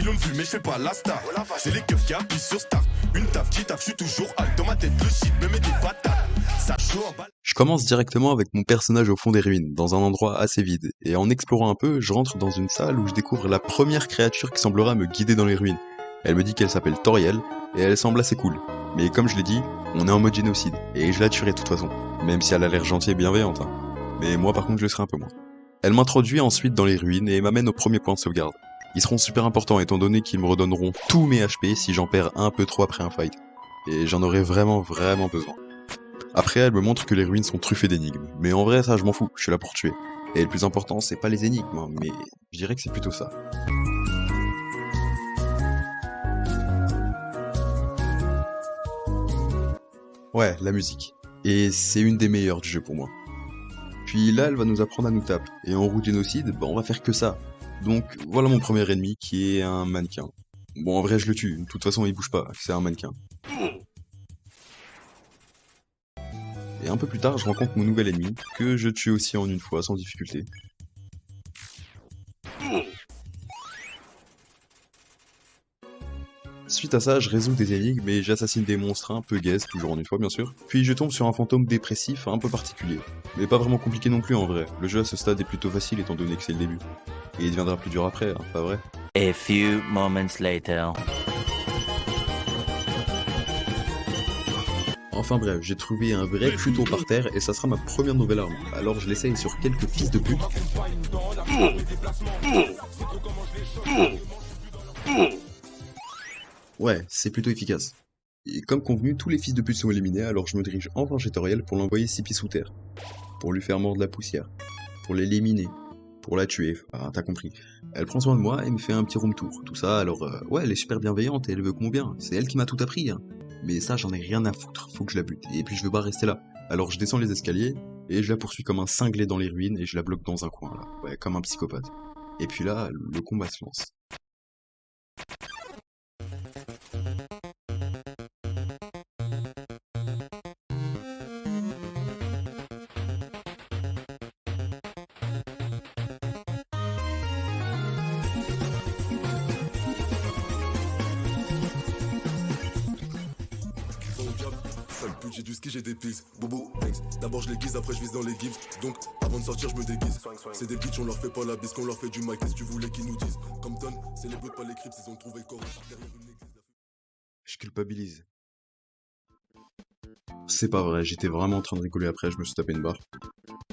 millions de vues, mais je fais pas la star. C'est les keufs qui appuient sur start. Une taf, qui taf, je suis toujours hal. Dans ma tête, le shit me met des patates. Ça chaud en balle. Je commence directement avec mon personnage au fond des ruines, dans un endroit assez vide, et en explorant un peu, je rentre dans une salle où je découvre la première créature qui semblera me guider dans les ruines. Elle me dit qu'elle s'appelle Toriel, et elle semble assez cool. Mais comme je l'ai dit, on est en mode génocide, et je la tuerai de toute façon, même si elle a l'air gentille et bienveillante. Hein. Mais moi par contre je le serai un peu moins. Elle m'introduit ensuite dans les ruines et m'amène au premier point de sauvegarde. Ils seront super importants étant donné qu'ils me redonneront tous mes HP si j'en perds un peu trop après un fight. Et j'en aurai vraiment besoin. Après, elle me montre que les ruines sont truffées d'énigmes, mais en vrai ça je m'en fous, je suis là pour tuer. Et le plus important c'est pas les énigmes, hein, mais je dirais que c'est plutôt ça. Ouais, la musique. Et c'est une des meilleures du jeu pour moi. Puis là, elle va nous apprendre à nous taper. Et en route génocide, on va faire que ça. Donc voilà mon premier ennemi qui est un mannequin. Bon, en vrai, je le tue. De toute façon, il bouge pas. C'est un mannequin. Et un peu plus tard, je rencontre mon nouvel ennemi, que je tue aussi en une fois, sans difficulté. Suite à ça, je résous des énigmes et j'assassine des monstres un peu gaze, toujours en une fois bien sûr. Puis je tombe sur un fantôme dépressif un peu particulier. Mais pas vraiment compliqué non plus en vrai, le jeu à ce stade est plutôt facile étant donné que c'est le début. Et il deviendra plus dur après, hein, pas vrai? A few moments later. Enfin bref, j'ai trouvé un vrai couteau par terre et ça sera ma première nouvelle arme. Alors je l'essaye sur quelques fils de pute. Ouais, c'est plutôt efficace. Et comme convenu, tous les fils de pute sont éliminés, alors je me dirige enfin chez Toriel pour l'envoyer 6 pieds sous terre. Pour lui faire mordre la poussière. Pour l'éliminer. Pour la tuer, enfin t'as compris. Elle prend soin de moi et me fait un petit room tour. Tout ça, alors ouais, elle est super bienveillante et elle veut que mon bien. C'est elle qui m'a tout appris, hein. Mais ça, j'en ai rien à foutre, faut que je la bute. Et puis je veux pas rester là. Alors je descends les escaliers, et je la poursuis comme un cinglé dans les ruines, et je la bloque dans un coin, là. Ouais, comme un psychopathe. Et puis là, le combat se lance. Sale pute, j'ai du ski, j'ai des pises. Bobo, ex. D'abord je les guise, après je vise dans les gims. Donc, avant de sortir, je me déguise. C'est des bitches, on leur fait pas la bise, qu'on leur fait du mic. Qu'est-ce que tu voulais qu'ils nous disent? Compton, c'est les bleus, pas les crips, ils ont trouvé le corps derrière une église. Je culpabilise. C'est pas vrai, j'étais vraiment en train de rigoler après, je me suis tapé une barre.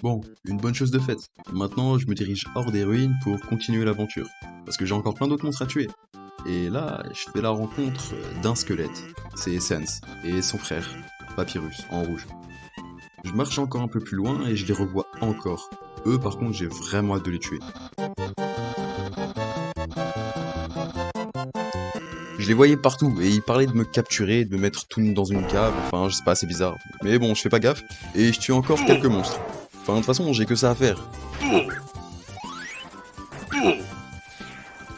Bon, une bonne chose de faite. Maintenant, je me dirige hors des ruines pour continuer l'aventure. Parce que j'ai encore plein d'autres monstres à tuer. Et là, je fais la rencontre d'un squelette. C'est Essence, et son frère, Papyrus, en rouge. Je marche encore un peu plus loin et je les revois encore. Eux, par contre, j'ai vraiment hâte de les tuer. Je les voyais partout, et ils parlaient de me capturer, de me mettre tout nu dans une cave, enfin, je sais pas, c'est bizarre. Mais bon, je fais pas gaffe, et je tue encore quelques monstres. Enfin, de toute façon, j'ai que ça à faire.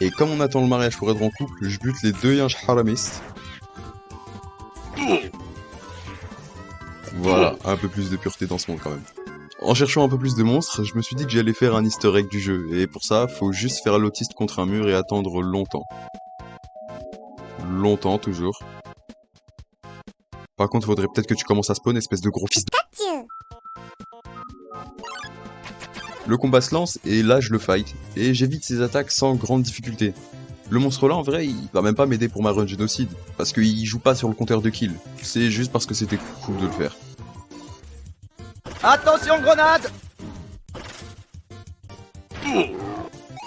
Et comme on attend le mariage pour être en couple, je bute les deux yinches haramistes. Voilà, un peu plus de pureté dans ce monde quand même. En cherchant un peu plus de monstres, je me suis dit que j'allais faire un easter egg du jeu, et pour ça, faut juste faire l'autiste contre un mur et attendre longtemps. Longtemps, toujours. Par contre, faudrait peut-être que tu commences à spawn, espèce de gros fils de... Le combat se lance, et là je le fight, et j'évite ses attaques sans grande difficulté. Le monstre là, en vrai, il va même pas m'aider pour ma run génocide, parce qu'il joue pas sur le compteur de kills. C'est juste parce que c'était cool de le faire. Attention, grenade!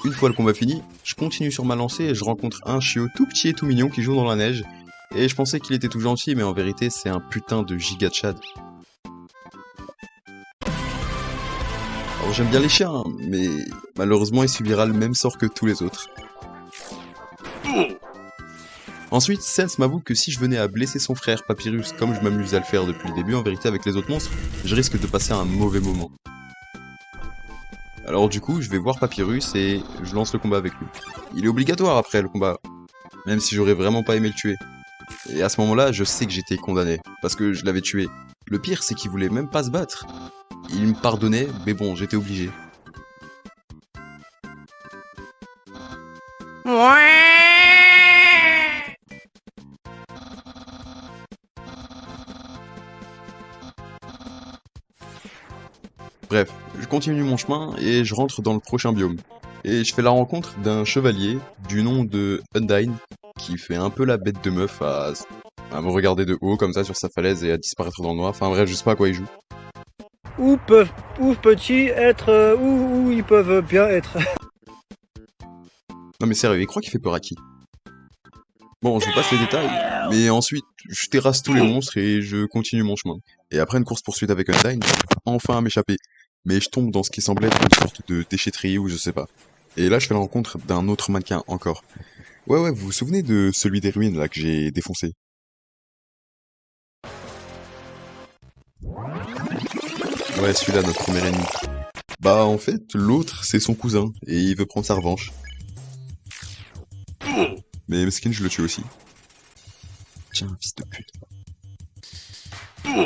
Une fois le combat fini, je continue sur ma lancée et je rencontre un chiot tout petit et tout mignon qui joue dans la neige. Et je pensais qu'il était tout gentil, mais en vérité, c'est un putain de giga Chad. Alors j'aime bien les chiens, hein, mais malheureusement il subira le même sort que tous les autres. Ensuite, Sense m'avoue que si je venais à blesser son frère Papyrus comme je m'amuse à le faire depuis le début, en vérité avec les autres monstres, je risque de passer un mauvais moment. Alors du coup, je vais voir Papyrus et je lance le combat avec lui. Il est obligatoire après le combat, même si j'aurais vraiment pas aimé le tuer. Et à ce moment-là, je sais que j'étais condamné, parce que je l'avais tué. Le pire, c'est qu'il voulait même pas se battre. Il me pardonnait, mais bon, j'étais obligé. Ouais. Bref, je continue mon chemin et je rentre dans le prochain biome. Et je fais la rencontre d'un chevalier du nom de Undyne qui fait un peu la bête de meuf à me regarder de haut comme ça sur sa falaise et à disparaître dans le noir. Enfin bref, je sais pas à quoi il joue. Où peut-il être, où ils peuvent bien être. Non mais sérieux, il croit qu'il fait peur à qui? Bon, je vous passe les détails, mais ensuite, je terrasse tous les monstres et je continue mon chemin. Et après une course-poursuite avec Undyne, j'arrive enfin à m'échapper. Mais je tombe dans ce qui semblait être une sorte de déchetterie ou je sais pas. Et là, je fais la rencontre d'un autre mannequin encore. Ouais, vous vous souvenez de celui des ruines là que j'ai défoncé? Ouais, celui-là, notre premier ennemi. Bah en fait, l'autre, c'est son cousin, et il veut prendre sa revanche. Mais Meskin, je le tue aussi. Tiens, fils de pute.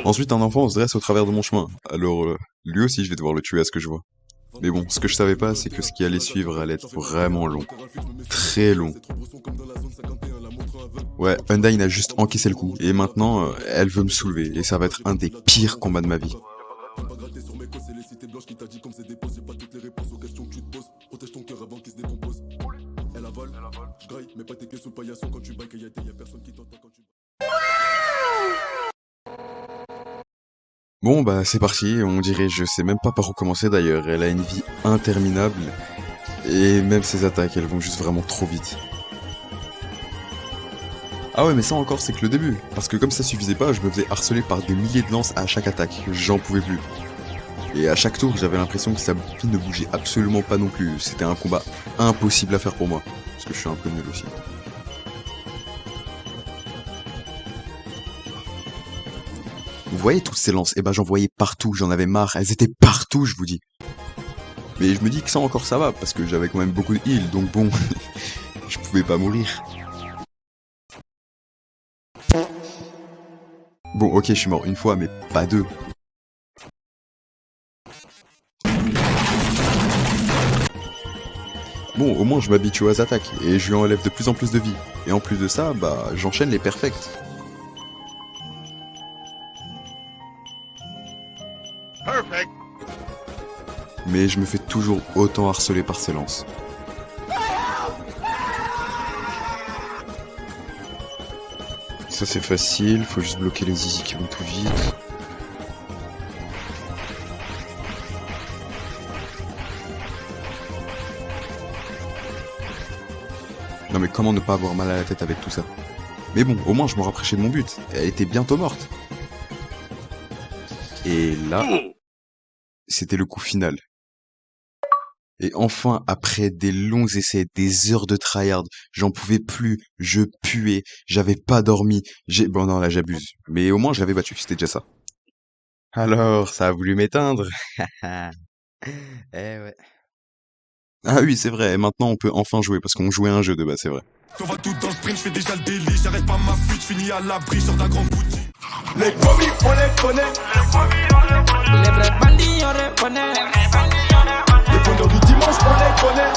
Ensuite, un enfant se dresse au travers de mon chemin. Alors, lui aussi, je vais devoir le tuer à ce que je vois. Mais bon, ce que je savais pas, c'est que ce qui allait suivre allait être vraiment long. Très long. Ouais, Undyne a juste encaissé le coup, et maintenant, elle veut me soulever, et ça va être un des pires combats de ma vie. Bon bah c'est parti, on dirait, je sais même pas par où commencer d'ailleurs, elle a une vie interminable, et même ses attaques, elles vont juste vraiment trop vite. Ah ouais mais ça encore c'est que le début, parce que comme ça suffisait pas, je me faisais harceler par des milliers de lances à chaque attaque, j'en pouvais plus. Et à chaque tour j'avais l'impression que sa boucle ne bougeait absolument pas non plus, c'était un combat impossible à faire pour moi, parce que je suis un peu nul aussi. Vous voyez toutes ces lances? Eh ben j'en voyais partout, j'en avais marre, elles étaient partout je vous dis. Mais je me dis que ça encore ça va, parce que j'avais quand même beaucoup de heal, donc bon, je pouvais pas mourir. Bon ok je suis mort une fois mais pas deux. Bon au moins je m'habitue aux attaques, et je lui enlève de plus en plus de vie. Et en plus de ça, bah j'enchaîne les perfects. Perfect. Mais je me fais toujours autant harceler par ces lances. Ça c'est facile, faut juste bloquer les zizi qui vont tout vite. Non mais comment ne pas avoir mal à la tête avec tout ça? Mais bon, au moins je me rapprochais de mon but, elle était bientôt morte. Et là, c'était le coup final. Et enfin, après des longs essais, des heures de tryhard, j'en pouvais plus, je puais, j'avais pas dormi, bon non là j'abuse, mais au moins je l'avais battu, c'était déjà ça. Alors, ça a voulu m'éteindre. Eh ouais. Ah oui, c'est vrai, et maintenant on peut enfin jouer, parce qu'on jouait à un jeu de base, c'est vrai. On va tout dans le sprint, je fais déjà le délit, j'arrête pas ma fuite, je finis à l'abri, sors d'un grand boutique. Les commis, on les connaît. Les vrais bandits, on les connaît. Les vendeurs du dimanche, on les connaît.